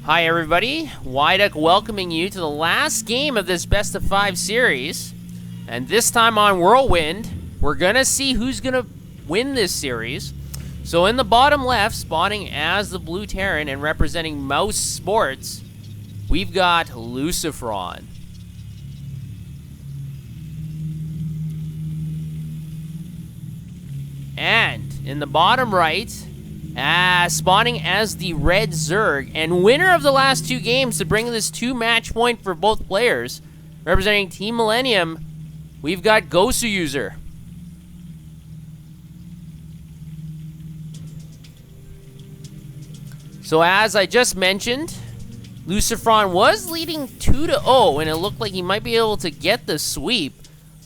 Hi everybody, Wyduck welcoming you to the last game of this best of 5 series. And this time on Whirlwind, we're gonna see who's gonna win this series. So in the bottom left, spawning as the Blue Terran and representing Mouse Sports, we've got Lucifron. And in the bottom right, spawning as the Red Zerg, and winner of the last 2 games to bring this 2-match point for both players, representing Team Millennium, we've got Goswser. So as I just mentioned, Lucifron was leading 2-0, and it looked like he might be able to get the sweep.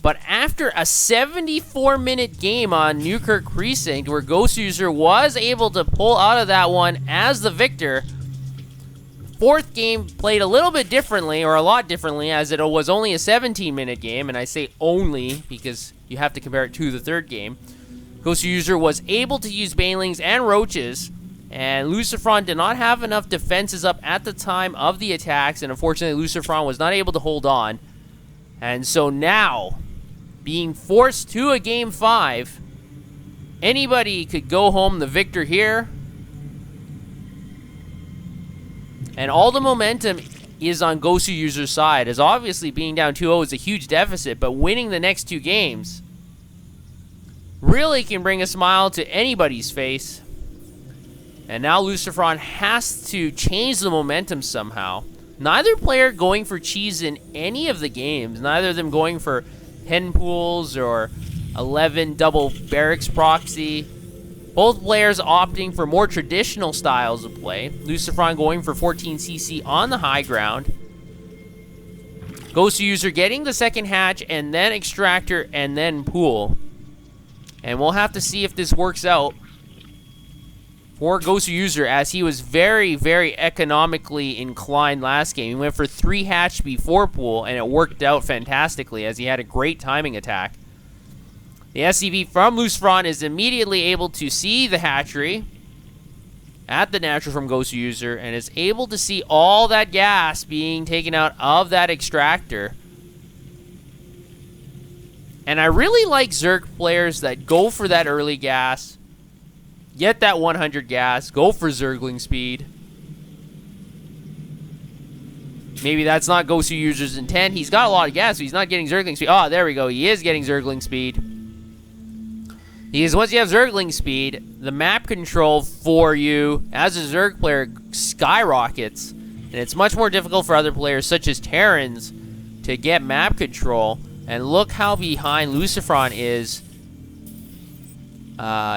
But after a 74-minute game on Newkirk Precinct, where Goswser was able to pull out of that one as the victor, 4th game played a little bit differently, or a lot differently, as it was only a 17-minute game, and I say only because you have to compare it to the 3rd game. Goswser was able to use Banelings and Roaches, and Lucifron did not have enough defenses up at the time of the attacks, and unfortunately Lucifron was not able to hold on. And so now, being forced to a Game 5, anybody could go home the victor here. And all the momentum is on Goswser's side, as obviously being down 2-0 is a huge deficit, but winning the next 2 games really can bring a smile to anybody's face. And now Lucifron has to change the momentum somehow. Neither player going for cheese in any of the games. Neither of them going for hen pools or 11 double barracks proxy. Both players opting for more traditional styles of play. Lucifron going for 14cc on the high ground. Goswser getting the second hatch and then extractor and then pool. And we'll have to see if this works out for Goswser, as he was very, very economically inclined last game. He went for 3 hatch before pool, and it worked out fantastically as he had a great timing attack. The SCV from Lucifron is immediately able to see the hatchery at the natural from Goswser, and is able to see all that gas being taken out of that extractor. And I really like Zerg players that go for that early gas, get that 100 gas, go for Zergling speed. Maybe that's not Goswser's intent. He's got a lot of gas, so he's not getting Zergling speed. Oh, there we go. He is getting Zergling speed. Because once you have Zergling speed, the map control for you as a Zerg player skyrockets. And it's much more difficult for other players, such as Terrans, to get map control. And look how behind Lucifron is.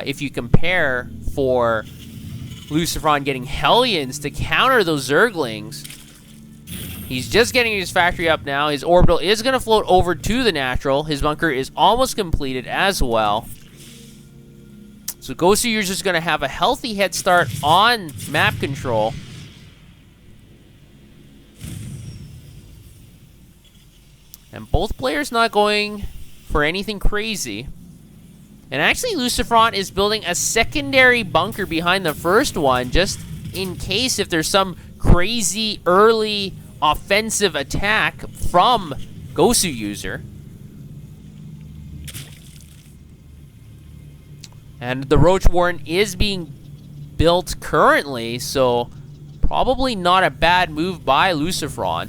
If you compare for Lucifron getting Hellions to counter those Zerglings. He's just getting his factory up now. His orbital is going to float over to the natural. His bunker is almost completed as well. So Goswser's just going to have a healthy head start on map control. And both players not going for anything crazy. And actually, Lucifron is building a secondary bunker behind the first one, just in case if there's some crazy early offensive attack from Goswser. And the Roach Warren is being built currently, so probably not a bad move by Lucifron.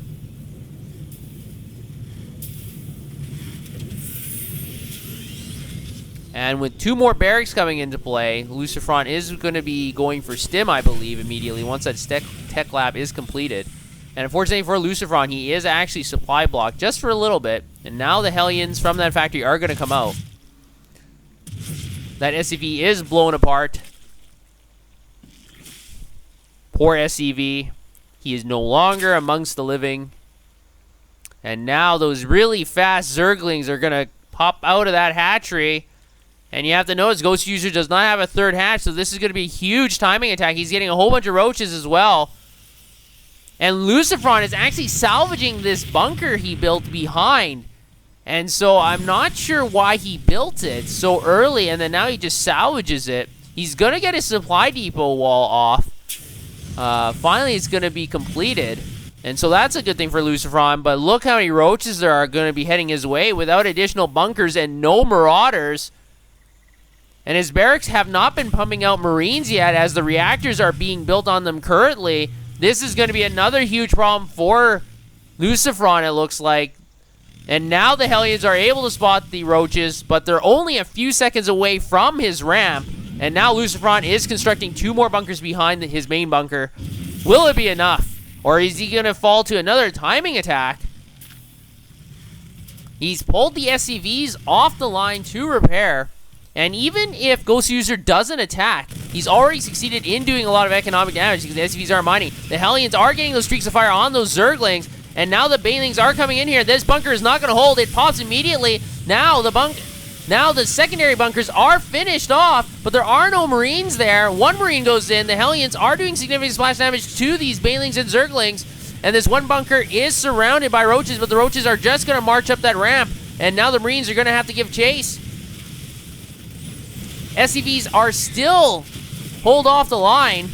And with 2 more barracks coming into play, Lucifron is going to be going for Stim, I believe, immediately once that tech lab is completed. And unfortunately for Lucifron, he is actually supply blocked just for a little bit. And now the Hellions from that factory are going to come out. That SCV is blown apart. Poor SCV. He is no longer amongst the living. And now those really fast Zerglings are going to pop out of that hatchery. And you have to notice Goswser does not have a 3rd hatch, so this is going to be a huge timing attack. He's getting a whole bunch of roaches as well. And Lucifron is actually salvaging this bunker he built behind. And so I'm not sure why he built it so early, and then now he just salvages it. He's going to get his supply depot wall off. finally it's going to be completed. And so that's a good thing for Lucifron, but look how many roaches there are going to be heading his way without additional bunkers and no marauders. And his barracks have not been pumping out Marines yet as the reactors are being built on them currently. This is going to be another huge problem for Lucifron, it looks like. And now the Hellions are able to spot the roaches, but they're only a few seconds away from his ramp. And now Lucifron is constructing 2 more bunkers behind his main bunker. Will it be enough? Or is he going to fall to another timing attack? He's pulled the SCVs off the line to repair. And even if Goswser doesn't attack, he's already succeeded in doing a lot of economic damage because the SCVs are mining. The Hellions are getting those streaks of fire on those Zerglings. And now the Banelings are coming in here. This bunker is not going to hold. It pops immediately. Now the secondary bunkers are finished off, but there are no Marines there. 1 Marine goes in. The Hellions are doing significant splash damage to these Banelings and Zerglings. And this one bunker is surrounded by roaches, but the roaches are just going to march up that ramp. And now the Marines are going to have to give chase. SCVs are still pulled off the line.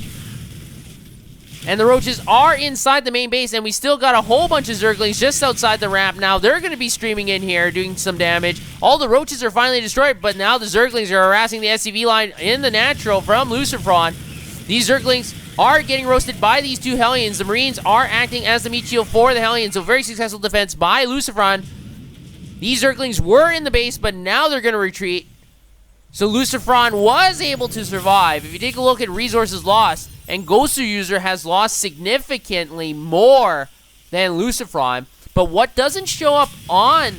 And the roaches are inside the main base, and we still got a whole bunch of Zerglings just outside the ramp. Now they're going to be streaming in here, doing some damage. All the roaches are finally destroyed, but now the Zerglings are harassing the SCV line in the natural from Lucifron. These Zerglings are getting roasted by these 2 Hellions. The Marines are acting as the meat shield for the Hellions, so very successful defense by Lucifron. These Zerglings were in the base, but now they're going to retreat. So Lucifron was able to survive. If you take a look at resources lost, and Goswser has lost significantly more than Lucifron. But what doesn't show up on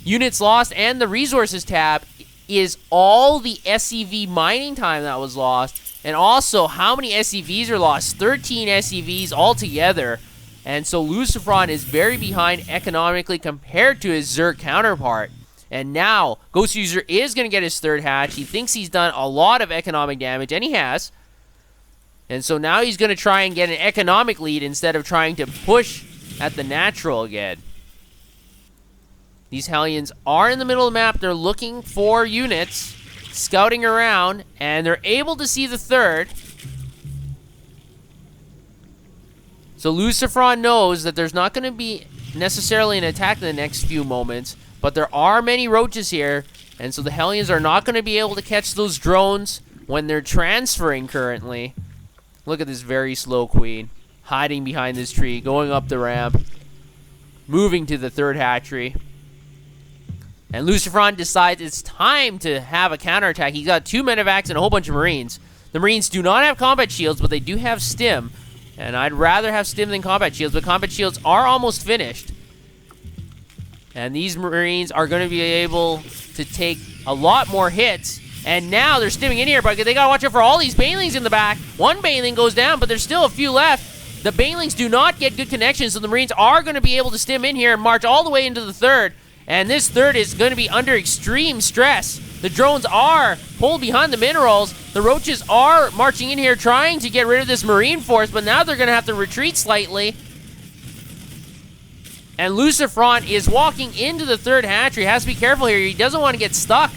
units lost and the resources tab is all the SCV mining time that was lost. And also how many SCVs are lost. 13 SCVs altogether. And so Lucifron is very behind economically compared to his Zerg counterpart. And now Goswser is going to get his 3rd hatch. He thinks he's done a lot of economic damage, and he has. And so now he's going to try and get an economic lead instead of trying to push at the natural again. These Hellions are in the middle of the map. They're looking for units, scouting around, and they're able to see the 3rd. So Lucifron knows that there's not going to be necessarily an attack in the next few moments, but there are many roaches here, and so the Hellions are not going to be able to catch those drones when they're transferring currently. Look at this very slow queen, hiding behind this tree, going up the ramp, moving to the 3rd hatchery. And Lucifron decides it's time to have a counterattack. He's got 2 medevacs and a whole bunch of Marines. The Marines do not have combat shields, but they do have stim. And I'd rather have stim than combat shields, but combat shields are almost finished. And these Marines are going to be able to take a lot more hits. And now they're stimming in here, but they gotta watch out for all these Banelings in the back. 1 Baneling goes down, but there's still a few left. The Banelings do not get good connections, so the Marines are going to be able to stim in here and march all the way into the 3rd. And this 3rd is going to be under extreme stress. The drones are pulled behind the minerals. The roaches are marching in here trying to get rid of this Marine force, but now they're going to have to retreat slightly. And Lucifron is walking into the 3rd hatchery. He has to be careful here. He doesn't want to get stuck.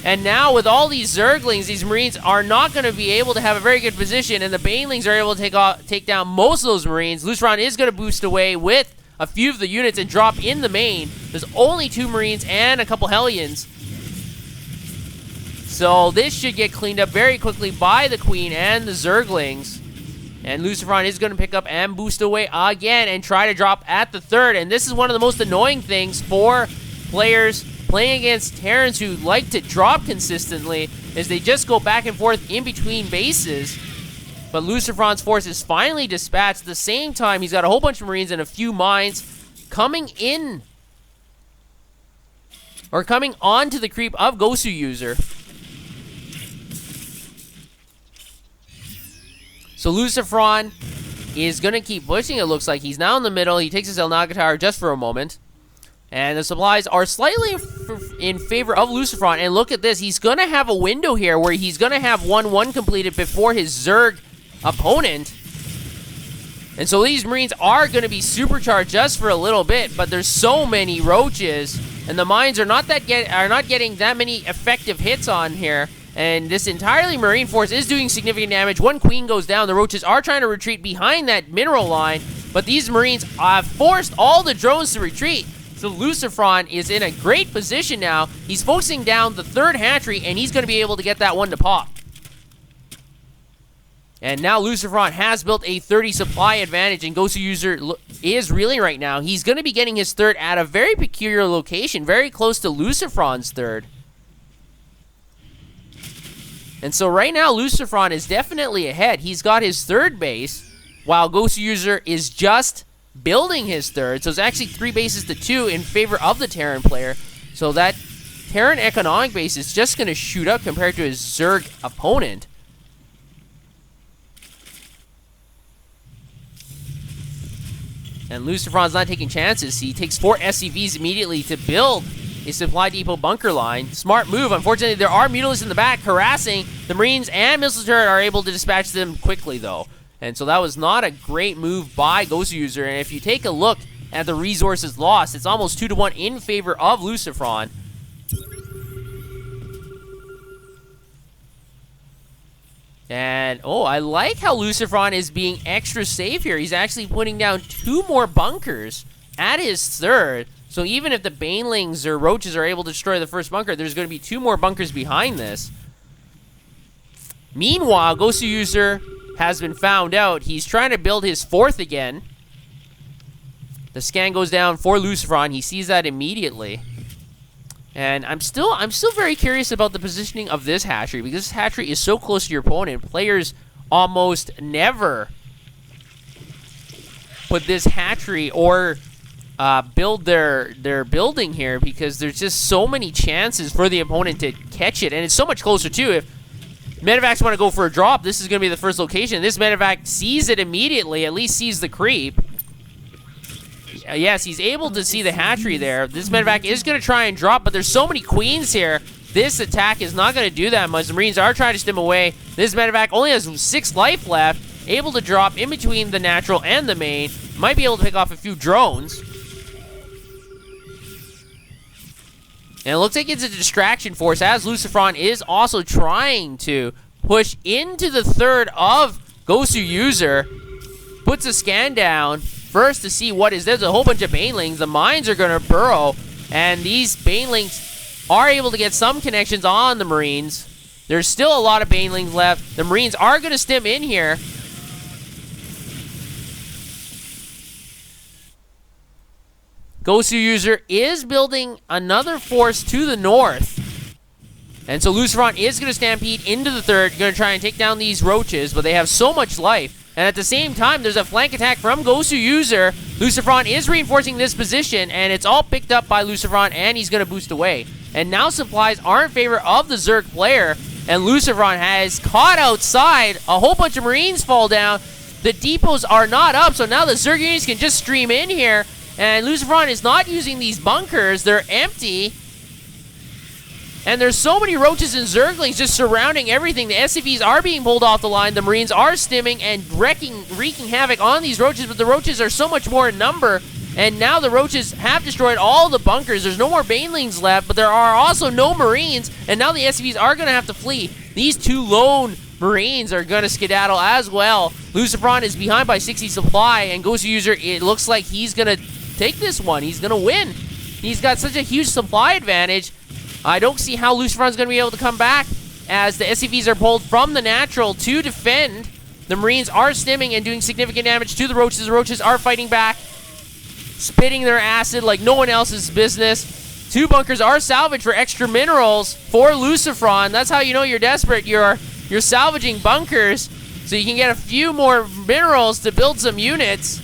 And now with all these Zerglings, these Marines are not going to be able to have a very good position, and the Banelings are able to take down most of those Marines. Lucifron is going to boost away with a few of the units and drop in the main. There's only 2 Marines and a couple Hellions. So this should get cleaned up very quickly by the Queen and the Zerglings. And Lucifron is going to pick up and boost away again and try to drop at the 3rd. And this is one of the most annoying things for players playing against Terrans who like to drop consistently, is they just go back and forth in between bases. But Lucifron's force is finally dispatched. At the same time, he's got a whole bunch of Marines and a few mines coming in, or coming onto the creep of Goswser. So Lucifron is going to keep pushing, it looks like. He's now in the middle. He takes his El Naga Tower just for a moment. And the supplies are slightly in favor of Lucifron. And look at this. He's going to have a window here where he's going to have 1-1 completed before his Zerg opponent. And so these Marines are going to be supercharged just for a little bit. But there's so many roaches. And the mines are not getting that many effective hits on here. And this entirely Marine force is doing significant damage. One Queen goes down. The Roaches are trying to retreat behind that mineral line, but these Marines have forced all the drones to retreat. So Lucifron is in a great position now. He's focusing down the third hatchery, and he's going to be able to get that one to pop. And now Lucifron has built a 30 supply advantage, and Goswser is reeling right now. He's going to be getting his third at a very peculiar location, very close to Lucifron's third. And so right now, Lucifron is definitely ahead. He's got his third base, while Goswser is just building his third. So it's actually 3 bases to 2 in favor of the Terran player. So that Terran economic base is just going to shoot up compared to his Zerg opponent. And Lucifron's not taking chances. He takes 4 SCVs immediately to build a supply depot bunker line. Smart move. Unfortunately, there are mutalisks in the back harassing the Marines, and missile turret are able to dispatch them quickly, though. And so that was not a great move by Goswser. And if you take a look at the resources lost, it's almost 2-to-1 in favor of Lucifron. And, oh, I like how Lucifron is being extra safe here. He's actually putting down 2 more bunkers at his third. So even if the Banelings or Roaches are able to destroy the first bunker, there's going to be 2 more bunkers behind this. Meanwhile, Goswser has been found out. He's trying to build his 4th again. The scan goes down for Lucifron. He sees that immediately. And I'm still very curious about the positioning of this hatchery, because this hatchery is so close to your opponent. Players almost never put this hatchery or build their building here, because there's just so many chances for the opponent to catch it, and it's so much closer too. If medevacs want to go for a drop, this is going to be the first location. This medevac sees it immediately, at least sees the creep. Yes, he's able to see the hatchery there. This medevac is going to try and drop, but there's so many queens here. This attack is not going to do that much. The Marines are trying to stim away. This medevac only has 6 life left, able to drop in between the natural and the main. Might be able to pick off a few drones. And it looks like it's a distraction force, as Lucifron is also trying to push into the third of Goswser. Puts a scan down first to see what is. There's a whole bunch of Banelings. The mines are going to burrow, and these Banelings are able to get some connections on the Marines. There's still a lot of Banelings left. The Marines are going to stim in here. Goswser is building another force to the north. And so Lucifron is going to stampede into the third, going to try and take down these Roaches, but they have so much life. And at the same time, there's a flank attack from Goswser. Lucifron is reinforcing this position, and it's all picked up by Lucifron, and he's going to boost away. And now supplies are in favor of the Zerg player, and Lucifron has caught outside. A whole bunch of Marines fall down. The depots are not up, so now the Zerg units can just stream in here. And Lucifron is not using these bunkers. They're empty. And there's so many Roaches and Zerglings just surrounding everything. The SCVs are being pulled off the line. The Marines are stimming and wreaking havoc on these Roaches, but the Roaches are so much more in number. And now the Roaches have destroyed all the bunkers. There's no more Banelings left, but there are also no Marines. And now the SCVs are going to have to flee. These 2 lone Marines are going to skedaddle as well. Lucifron is behind by 60 supply, and Goswser, it looks like he's going to take this one. He's going to win. He's got such a huge supply advantage. I don't see how Lucifron's going to be able to come back, as the SCVs are pulled from the natural to defend. The Marines are stimming and doing significant damage to the Roaches. The Roaches are fighting back, spitting their acid like no one else's business. 2 bunkers are salvaged for extra minerals for Lucifron. That's how you know you're desperate. You're salvaging bunkers so you can get a few more minerals to build some units.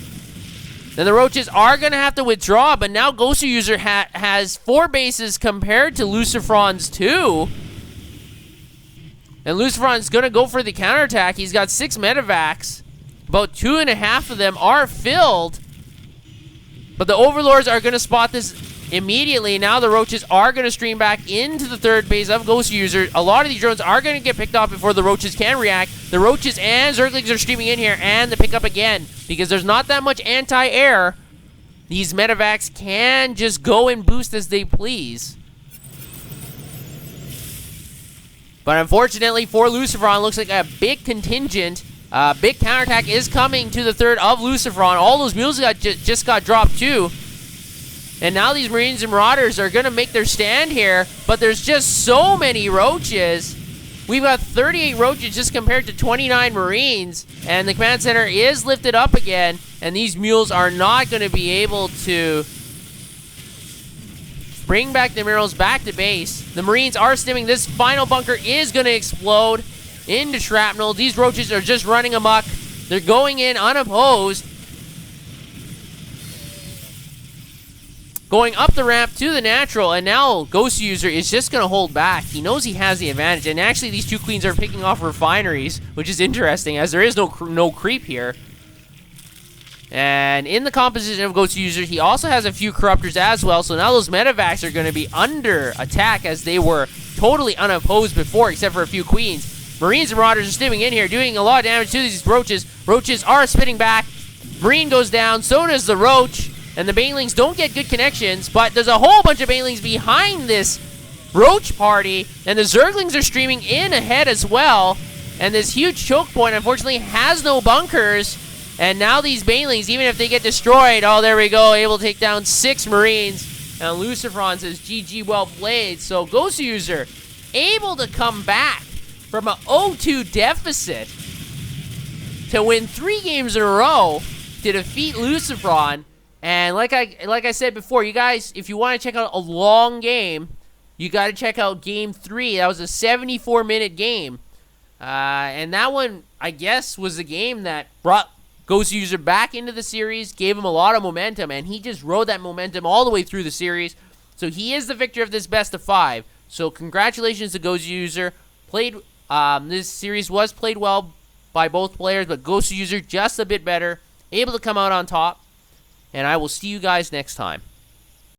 Then the Roaches are going to have to withdraw, but now Goswser has 4 bases compared to Lucifron's 2. And Lucifron's going to go for the counterattack. He's got 6 medevacs. About 2.5 of them are filled. But the Overlords are going to spot this immediately. Now the Roaches are going to stream back into the third base of Goswser. A lot of these drones are going to get picked off before the Roaches can react. The Roaches and Zerglings are streaming in here, and they pick up again. Because there's not that much anti-air, these medevacs can just go and boost as they please. But unfortunately for Lucifron, looks like a big contingent, big counterattack is coming to the third of Lucifron. All those mules just got dropped too. And now these Marines and Marauders are going to make their stand here, but there's just so many roaches. We've got 38 roaches just compared to 29 Marines, and the command center is lifted up again, and these mules are not going to be able to bring back the minerals back to base. The Marines are stimming. This final bunker is going to explode into shrapnel. These roaches are just running amok. They're going in unopposed. Going up the ramp to the natural, and now Goswser is just going to hold back. He knows he has the advantage, and actually these two queens are picking off refineries, which is interesting, as there is no creep here. And in the composition of Goswser, he also has a few corruptors as well, so now those medevacs are going to be under attack, as they were totally unopposed before, except for a few queens. Marines and Marauders are stimming in here, doing a lot of damage to these roaches. Roaches are spitting back. Marine goes down, so does the roach. And the banelings don't get good connections, but there's a whole bunch of banelings behind this roach party, and the zerglings are streaming in ahead as well. And this huge choke point, unfortunately, has no bunkers. And now these banelings, even if they get destroyed, oh, there we go, able to take down 6 Marines. And Lucifron says, GG, well played. So Goswser able to come back from an 0-2 deficit to win 3 games in a row to defeat Lucifron. And like I said before, you guys, if you want to check out a long game, you got to check out Game 3. That was a 74-minute game. And that one, I guess, was the game that brought Goswser back into the series, gave him a lot of momentum, and he just rode that momentum all the way through the series. So he is the victor of this best of 5. So congratulations to Goswser. This series was played well by both players, but Goswser just a bit better, able to come out on top. And I will see you guys next time.